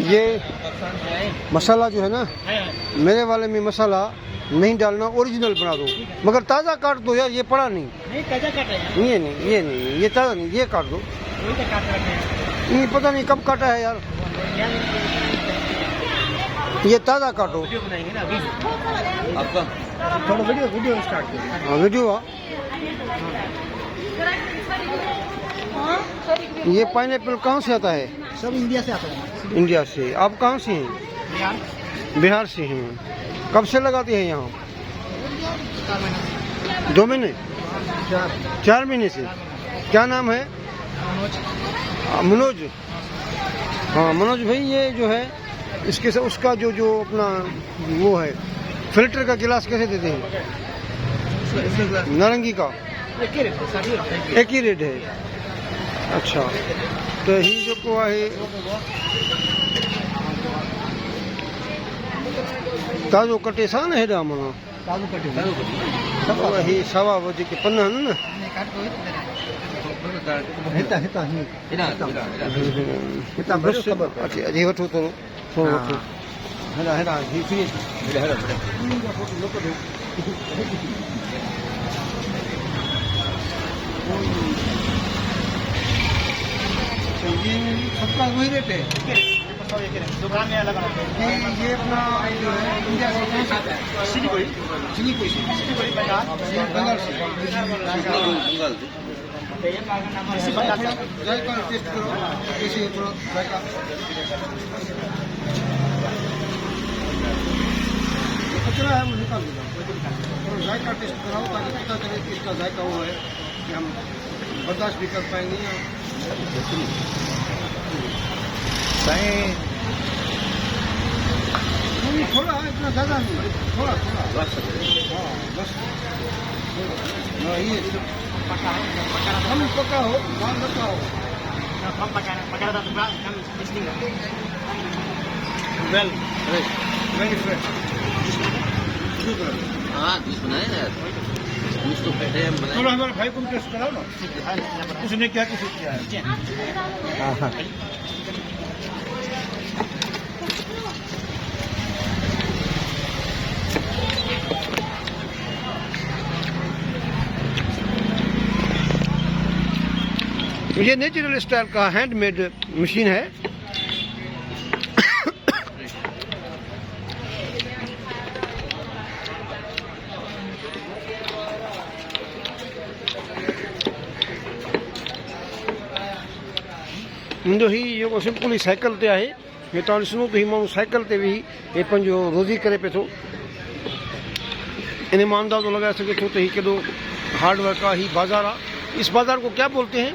ये मसाला जो है ना, मेरे वाले में मसाला नहीं डालना, ओरिजिनल बना दो, मगर ताज़ा काट दो यार, ये पड़ा नहीं। ताज़ा काट रहे हैं। ये नहीं, ये ताज़ा नहीं, ये काट दो। नहीं पता नहीं कब काटा है यार, ये ताज़ा काटो। वीडियो बनाएंगे ना अभी आपका थोड़ा वीडियो स्टार्ट करें। हाँ वीडियो। ये पाइनएप्पल कहाँ से आता है? सब इंडिया से आता है। इंडिया से। आप कहाँ से हैं? बिहार से हैं। कब से लगाते हैं यहाँ? 2 महीने? 4 महीने से। क्या नाम है? मनोज। हाँ मनोज भाई, ये जो है इसके से उसका जो अपना वो है फिल्टर का गिलास कैसे देते हैं? नारंगी का एक ही रेट है। अच्छा, तो ही जो को आहे ताज़ो कटे सा न हेॾा माना ही सावा वधीक पन आहिनि न। बसि अची वठो थोरो वठो। हेॾा ही फ्री। ये सबका वही रेट है। दुकान में अलग अलग ये अपना जो है इंडिया से कौन सा आता है? सिलीगुड़ी बंगाल बंगाल से। जायका टेस्ट करो, कैसे थोड़ा जायका। कचरा है वो निकाल देना, जायका टेस्ट कराओ ताकि पता चले कि इसका जायका वो है कि हम बर्दाश्त भी कर पाएंगे। नहीं थोड़ा, इतना ज़्यादा नहीं, थोड़ा बस। हाँ बस ये कम पका हो, माल पका हो। कम पकाना था थोड़ा कम टेस्टिंग वेरी फ्रेश। हाँ जूस बनाए ना, जूस तो पहले हम बनाए। थोड़ा हमारे भाई को टेस्ट कराओ ना, उसने क्या किया है। हाँ ये नेचुरल स्टाइल का हैंडमेड मशीन है। मुंहिंजो ही जेको सिंपल ही साइकिल ते आहे, हे तव्हां ॾिसंदो त ही माण्हू साइकिल ते वेही हे पंहिंजो रोज़ी करे पियो थो। इन मां अंदाज़ो लॻाए सघे थो त ही केॾो हार्ड वर्क आहे। ही बाज़ार आहे। इस बाज़ार को क्या बोलते हैं?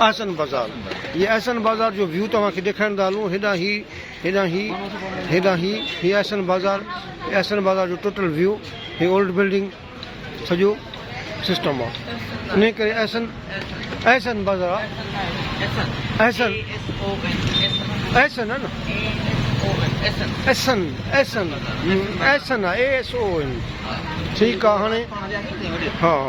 आसन बाज़ार। ये आसन बाज़ार जो व्यू तव्हांखे ॾेखारण था हलूं, हेॾा ही आसन बाज़ार जो टोटल व्यू, हे ओल्ड बिल्डिंग सॼो सिस्टम आहे। इन करे आसन बाज़ार आहे। आसन है न, ASON आहे, ASON। ठीकु आहे हाणे। हाँ